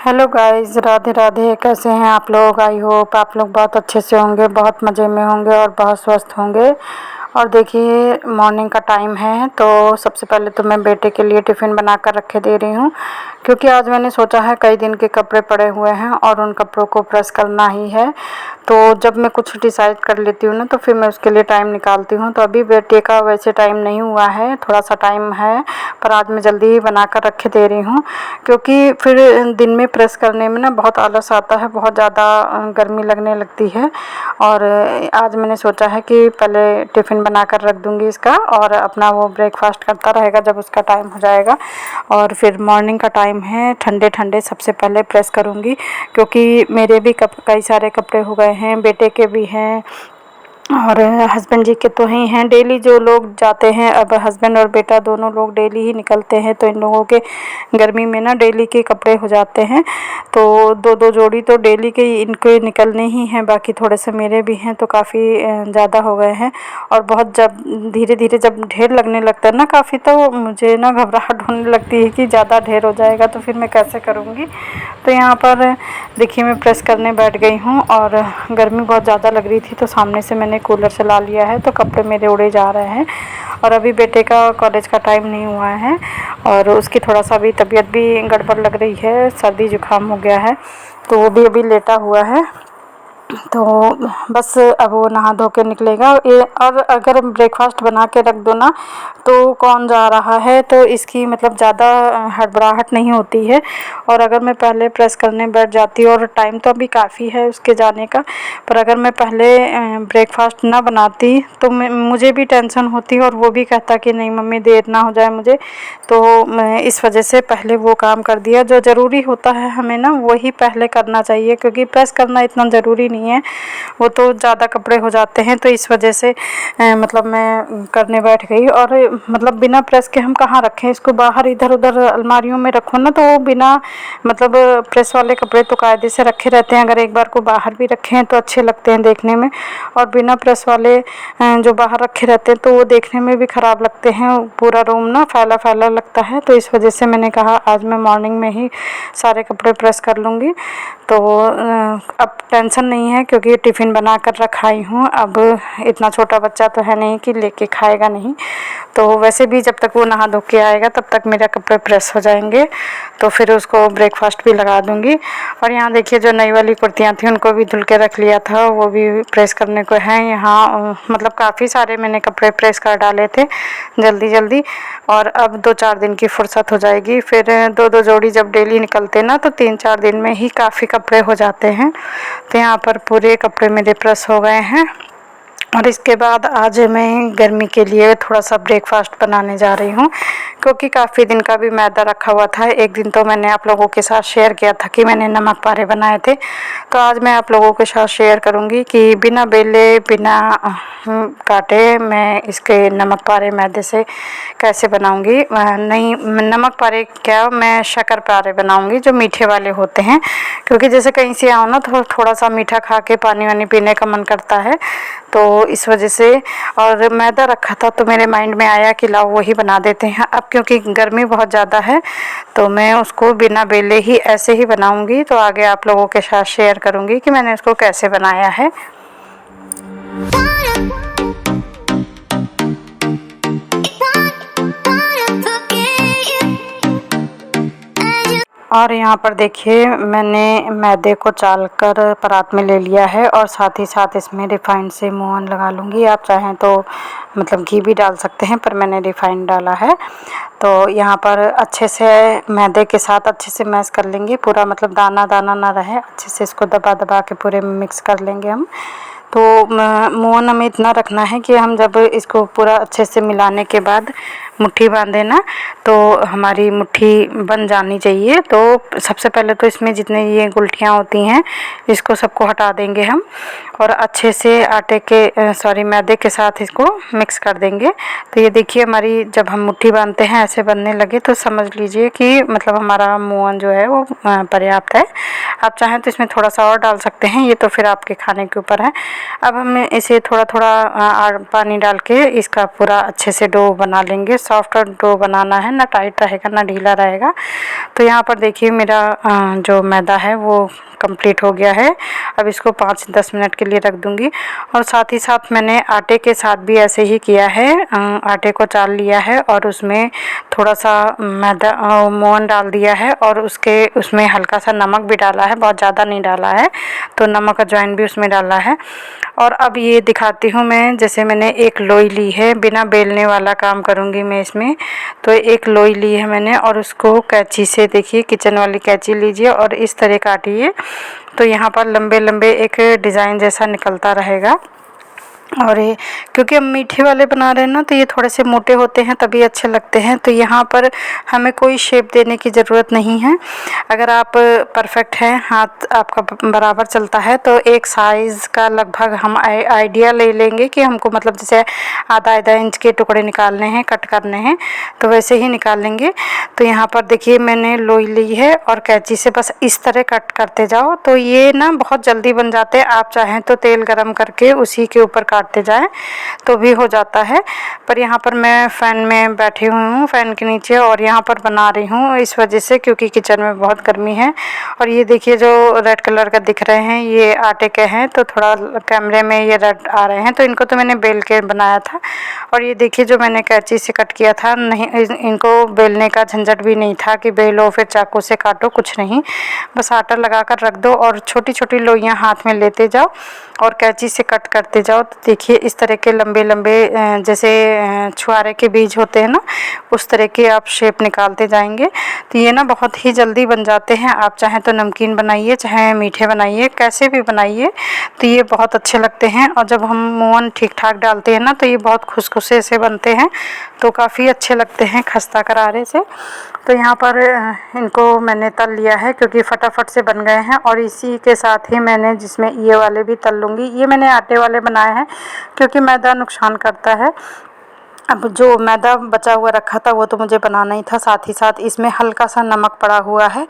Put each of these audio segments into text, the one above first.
Hello guys, Radhe Radhe. कैसे हैं आप लोग? आई होप आप लोग बहुत अच्छे से होंगे, बहुत मज़े में होंगे और बहुत स्वस्थ होंगे। और देखिए, मॉर्निंग का टाइम है, तो सबसे पहले तो मैं बेटे के लिए टिफ़िन बना कर रखे दे रही हूँ, क्योंकि आज मैंने सोचा है कई दिन के कपड़े पड़े हुए हैं और उन कपड़ों को प्रेस करना ही है। तो जब मैं कुछ डिसाइड कर लेती हूँ ना, तो फिर मैं उसके लिए टाइम निकालती हूँ। तो अभी बेटे का वैसे टाइम नहीं हुआ है, थोड़ा सा टाइम है, पर आज मैं जल्दी ही बना कर रखे दे रही हूँ, क्योंकि फिर दिन में प्रेस करने में ना बहुत आलस आता है, बहुत ज़्यादा गर्मी लगने लगती है। और आज मैंने सोचा है कि पहले टिफ़िन बना कर रख दूँगी इसका, और अपना वो ब्रेकफास्ट करता रहेगा जब उसका टाइम हो जाएगा। और फिर मॉर्निंग का टाइम है, ठंडे ठंडे सबसे पहले प्रेस करूँगी, क्योंकि मेरे भी कई सारे कपड़े हो गए हैं, बेटे के भी हैं और हस्बैंड जी के तो ही हैं। डेली जो लोग जाते हैं, अब हस्बैंड और बेटा दोनों लोग डेली ही निकलते हैं, तो इन लोगों के गर्मी में ना डेली के कपड़े हो जाते हैं। तो दो दो जोड़ी तो डेली के इनके निकलने ही हैं, बाकी थोड़े से मेरे भी हैं, तो काफ़ी ज़्यादा हो गए हैं। और बहुत जब धीरे धीरे जब ढेर लगने लगता है ना काफ़ी, तो मुझे ना घबराहट होने लगती है कि ज़्यादा ढेर हो जाएगा तो फिर मैं कैसे करूँगी। तो यहाँ पर देखिए, मैं प्रेस करने बैठ गई हूँ और गर्मी बहुत ज़्यादा लग रही थी, तो सामने से मैंने कूलर चला लिया है, तो कपड़े मेरे उड़े जा रहे हैं। और अभी बेटे का कॉलेज का टाइम नहीं हुआ है और उसकी थोड़ा सा भी तबीयत भी गड़बड़ लग रही है, सर्दी जुकाम हो गया है, तो वो भी अभी लेटा हुआ है। तो बस अब वो नहा धो के निकलेगा। और अगर ब्रेकफास्ट बना के रख दो ना, तो कौन जा रहा है, तो इसकी मतलब ज़्यादा हड़बड़ाहट नहीं होती है। और अगर मैं पहले प्रेस करने बैठ जाती, और टाइम तो अभी काफ़ी है उसके जाने का, पर अगर मैं पहले ब्रेकफास्ट ना बनाती तो मुझे भी टेंशन होती और वो भी कहता कि नहीं मम्मी, देर ना हो जाए मुझे। तो मैं इस वजह से पहले वो काम कर दिया जो ज़रूरी होता है हमें ना, वही पहले करना चाहिए, क्योंकि प्रेस करना इतना ज़रूरी नहीं है, वो तो ज़्यादा कपड़े हो जाते हैं। तो इस वजह से मतलब मैं करने बैठ गई। और मतलब बिना प्रेस के हम कहाँ रखें इसको, बाहर इधर उधर अलमारियों में रखो ना, तो वो बिना मतलब प्रेस वाले कपड़े तो कायदे से रखे रहते हैं, अगर एक बार को बाहर भी रखे हैं तो अच्छे लगते हैं देखने में। और बिना प्रेस वाले जो बाहर रखे रहते हैं तो वो देखने में भी ख़राब लगते हैं, पूरा रूम ना फैला फैला लगता है। तो इस वजह से मैंने कहा आज मैं मॉर्निंग में ही सारे कपड़े प्रेस कर लूँगी। तो अब टेंशन नहीं है, क्योंकि टिफ़िन बना कर रखाई हूँ। अब इतना छोटा बच्चा तो है नहीं कि लेके खाएगा नहीं, तो वैसे भी जब तक वो नहा धो के आएगा तब तक मेरे कपड़े प्रेस हो जाएंगे, तो फिर उसको ब्रेकफास्ट भी लगा दूँगी। और यहाँ देखिए, जो नई वाली कुर्तियाँ थी उनको भी धुल के रख लिया था, वो भी प्रेस करने को हैं। यहाँ मतलब काफ़ी सारे मैंने कपड़े प्रेस कर डाले थे जल्दी जल्दी, और अब 2-4 दिन की फुर्सत हो जाएगी। फिर 2-2 जोड़ी जब डेली निकलते ना, तो 3-4 दिन में ही काफ़ी कपड़े हो जाते हैं। तो यहाँ पर पूरे कपड़े मेरे प्रेस हो गए हैं। और इसके बाद आज मैं गर्मी के लिए थोड़ा सा ब्रेकफास्ट बनाने जा रही हूँ, क्योंकि काफ़ी दिन का भी मैदा रखा हुआ था। एक दिन तो मैंने आप लोगों के साथ शेयर किया था कि मैंने नमक पारे बनाए थे, तो आज मैं आप लोगों के साथ शेयर करूँगी कि बिना बेले बिना काटे मैं इसके नमक पारे मैदे से कैसे बनाऊँगी। नहीं, नमक पारे क्या, मैं शक्कर पारे बनाऊँगी जो मीठे वाले होते हैं, क्योंकि जैसे कहीं से आओ ना तो थोड़ा सा मीठा खा के पानी वानी पीने का मन करता है, तो इस वजह से। और मैदा रखा था तो मेरे माइंड में आया कि लाओ वही बना देते हैं। अब क्योंकि गर्मी बहुत ज़्यादा है, तो मैं उसको बिना बेले ही ऐसे ही बनाऊंगी, तो आगे आप लोगों के साथ शेयर करूंगी कि मैंने उसको कैसे बनाया है। और यहाँ पर देखिए, मैंने मैदे को चाल कर परात में ले लिया है, और साथ ही साथ इसमें रिफ़ाइंड से मोहन लगा लूँगी। आप चाहें तो मतलब घी भी डाल सकते हैं, पर मैंने रिफ़ाइंड डाला है। तो यहाँ पर अच्छे से मैदे के साथ अच्छे से मैश कर लेंगे पूरा, मतलब दाना दाना ना रहे, अच्छे से इसको दबा दबा के पूरे मिक्स कर लेंगे हम। तो मोहन हमें इतना रखना है कि हम जब इसको पूरा अच्छे से मिलाने के बाद मुट्ठी बांधे ना, तो हमारी मुट्ठी बन जानी चाहिए। तो सबसे पहले तो इसमें जितने ये गुलटियाँ होती हैं इसको सबको हटा देंगे हम, और अच्छे से आटे के मैदे के साथ इसको मिक्स कर देंगे। तो ये देखिए, हमारी जब हम मुट्ठी बांधते हैं ऐसे बनने लगे, तो समझ लीजिए कि मतलब हमारा मोहन जो है वो पर्याप्त है। आप चाहें तो इसमें थोड़ा सा और डाल सकते हैं, ये तो फिर आपके खाने के ऊपर है। अब हम इसे थोड़ा थोड़ा पानी डाल के इसका पूरा अच्छे से डो बना लेंगे। सॉफ्ट डो बनाना है, ना टाइट रहेगा ना ढीला रहेगा। तो यहाँ पर देखिए मेरा जो मैदा है वो कंप्लीट हो गया है। अब इसको 5-10 मिनट के लिए रख दूँगी। और साथ ही साथ मैंने आटे के साथ भी ऐसे ही किया है। आटे को चाल लिया है और उसमें थोड़ा सा मैदा मोहन डाल दिया है और उसमें हल्का सा नमक भी डाला है, बहुत ज़्यादा नहीं डाला है। तो नमक अजवाइन भी उसमें डाला है। और अब ये दिखाती हूँ मैं, जैसे मैंने एक लोई ली है, बिना बेलने वाला काम करूँगी मैं इसमें। तो एक लोई ली है मैंने और उसको कैंची से, देखिए किचन वाली कैंची लीजिए और इस तरह काटिए। तो यहाँ पर लंबे लंबे एक डिज़ाइन जैसा निकलता रहेगा। और ये क्योंकि हम मीठे वाले बना रहे हैं ना, तो ये थोड़े से मोटे होते हैं तभी अच्छे लगते हैं। तो यहाँ पर हमें कोई शेप देने की ज़रूरत नहीं है। अगर आप परफेक्ट हैं, हाथ आपका बराबर चलता है, तो एक साइज़ का लगभग हम आइडिया ले लेंगे कि हमको मतलब जैसे आधा इंच के टुकड़े निकालने हैं, कट करने हैं, तो वैसे ही निकाल लेंगे। तो यहाँ पर देखिए मैंने लोई ली है और कैंची से बस इस तरह कट करते जाओ। तो ये ना बहुत जल्दी बन जाते हैं। आप चाहें तो तेल गरम करके उसी के ऊपर काटते जाएं तो भी हो जाता है। पर यहाँ पर मैं फ़ैन में बैठी हुई हूँ, फ़ैन के नीचे, और यहाँ पर बना रही हूँ इस वजह से क्योंकि किचन में बहुत गर्मी है। और ये देखिए जो रेड कलर का दिख रहे हैं ये आटे के हैं, तो थोड़ा कैमरे में ये रेड आ रहे हैं। तो इनको तो मैंने बेल के बनाया था। और ये देखिए जो मैंने कैंची से कट किया था, नहीं इनको बेलने का झंझट भी नहीं था कि बेलो फिर चाकू से काटो, कुछ नहीं। बस आटा लगा कर रख दो और छोटी छोटी लोइयाँ हाथ में लेते जाओ और कैंची से कट करते जाओ। तो देखिए इस तरह के लंबे लंबे जैसे छुआरे के बीज होते हैं ना, उस तरह के आप शेप निकालते जाएंगे। तो ये ना बहुत ही जल्दी बन जाते हैं। आप चाहें तो नमकीन बनाइए, चाहे मीठे बनाइए, कैसे भी बनाइए, तो ये बहुत अच्छे लगते हैं। और जब हम मोहन ठीक ठाक डालते हैं ना, तो ये बहुत खुशखुशे से बनते हैं, तो काफ़ी अच्छे लगते हैं खस्ता करारे से। तो यहाँ पर इनको मैंने तल लिया है क्योंकि फटाफट से बन गए हैं। और इसी के साथ ही मैंने जिसमें ये वाले भी तल लूँगी। ये मैंने आटे वाले बनाए हैं क्योंकि मैदा नुकसान करता है। अब जो मैदा बचा हुआ रखा था वो तो मुझे बनाना ही था, साथ ही साथ इसमें हल्का सा नमक पड़ा हुआ है।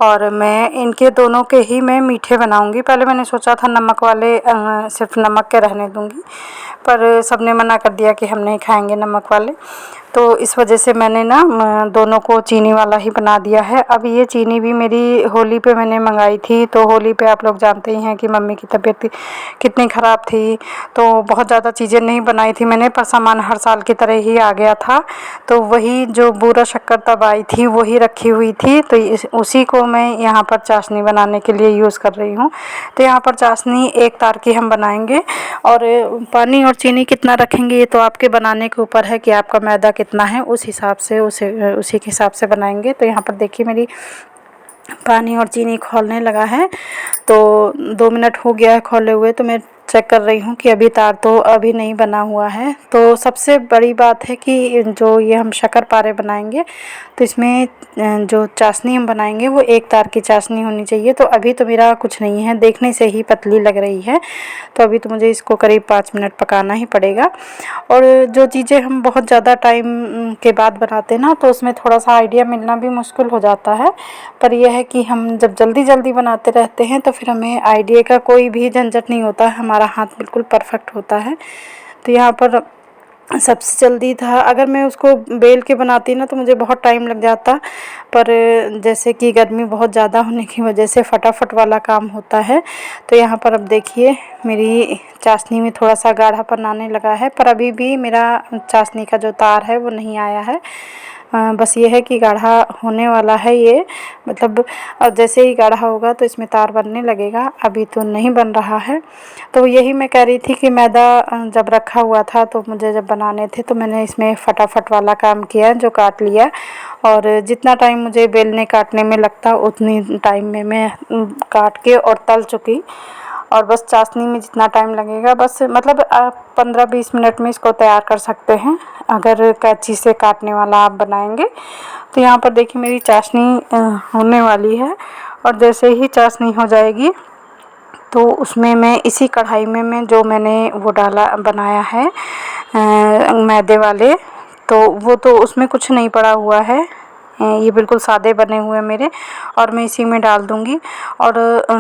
और मैं इनके दोनों के ही मैं मीठे बनाऊंगी। पहले मैंने सोचा था नमक वाले सिर्फ नमक के रहने दूंगी, पर सबने मना कर दिया कि हम नहीं खाएंगे नमक वाले। तो इस वजह से मैंने ना दोनों को चीनी वाला ही बना दिया है। अब ये चीनी भी मेरी होली पे मैंने मंगाई थी। तो होली पे आप लोग जानते ही हैं कि मम्मी की तबीयत कितनी ख़राब थी, तो बहुत ज़्यादा चीज़ें नहीं बनाई थी मैंने, पर सामान हर साल की तरह ही आ गया था। तो वही जो बूरा शक्कर तब आई थी वही रखी हुई थी, तो उसी को मैं यहाँ पर चाशनी बनाने के लिए यूज़ कर रही हूँ। तो यहाँ पर चाशनी एक तार की हम बनाएंगे। और पानी और चीनी कितना रखेंगे ये तो आपके बनाने के ऊपर है कि आपका मैदा कितना है, उस हिसाब से उसी के हिसाब से बनाएंगे। तो यहाँ पर देखिए मेरी पानी और चीनी खौलने लगा है। तो 2 मिनट हो गया है खौले हुए। तो मैं चेक कर रही हूँ कि अभी तार तो अभी नहीं बना हुआ है। तो सबसे बड़ी बात है कि जो ये हम शक्करपारे बनाएंगे तो इसमें जो चाशनी हम बनाएंगे वो एक तार की चाशनी होनी चाहिए। तो अभी तो मेरा कुछ नहीं है, देखने से ही पतली लग रही है। तो अभी तो मुझे इसको करीब 5 मिनट पकाना ही पड़ेगा। और जो चीज़ें हम बहुत ज़्यादा टाइम के बाद बनाते हैं ना, तो उसमें थोड़ा सा आइडिया मिलना भी मुश्किल हो जाता है। पर यह है कि हम जब जल्दी जल्दी बनाते रहते हैं तो फिर हमें आइडिया का कोई भी झंझट नहीं होता, हमारा हाथ बिल्कुल परफेक्ट होता है। तो यहाँ पर सबसे जल्दी था, अगर मैं उसको बेल के बनाती ना तो मुझे बहुत टाइम लग जाता। पर जैसे कि गर्मी बहुत ज़्यादा होने की वजह से फटाफट वाला काम होता है। तो यहाँ पर अब देखिए मेरी चाशनी में थोड़ा सा गाढ़ापन आने लगा है, पर अभी भी मेरा चाशनी का जो तार है वो नहीं आया है। बस ये है कि गाढ़ा होने वाला है ये, मतलब और जैसे ही गाढ़ा होगा तो इसमें तार बनने लगेगा। अभी तो नहीं बन रहा है। तो यही मैं कह रही थी कि मैदा जब रखा हुआ था तो मुझे जब बनाने थे तो मैंने इसमें फटाफट वाला काम किया, जो काट लिया। और जितना टाइम मुझे बेलने काटने में लगता उतनी टाइम में मैं काट के और तल चुकी। और बस चाशनी में जितना टाइम लगेगा, बस मतलब आप 15-20 मिनट में इसको तैयार कर सकते हैं अगर कैंची से काटने वाला आप बनाएंगे। तो यहाँ पर देखिए मेरी चाशनी होने वाली है। और जैसे ही चाशनी हो जाएगी तो उसमें मैं इसी कढ़ाई में मैं जो मैंने वो डाला बनाया है मैदे वाले, तो वो तो उसमें कुछ नहीं पड़ा हुआ है। ये बिल्कुल सादे बने हुए हैं मेरे, और मैं इसी में डाल दूँगी और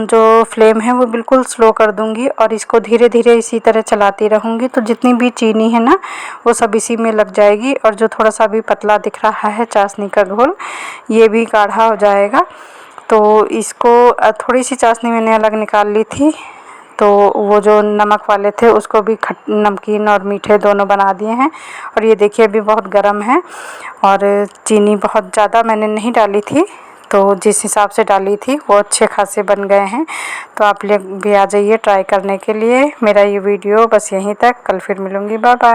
जो फ्लेम है वो बिल्कुल स्लो कर दूँगी और इसको धीरे धीरे इसी तरह चलाती रहूँगी। तो जितनी भी चीनी है ना वो सब इसी में लग जाएगी और जो थोड़ा सा भी पतला दिख रहा है चाशनी का घोल ये भी गाढ़ा हो जाएगा। तो इसको थोड़ी सी चाशनी मैंने अलग निकाल ली थी, तो वो जो नमक वाले थे उसको भी नमकीन और मीठे दोनों बना दिए हैं। और ये देखिए अभी बहुत गर्म है और चीनी बहुत ज़्यादा मैंने नहीं डाली थी, तो जिस हिसाब से डाली थी वो अच्छे खासे बन गए हैं। तो आप लोग भी आ जाइए ट्राई करने के लिए। मेरा ये वीडियो बस यहीं तक, कल फिर मिलूँगी, बाय बाय।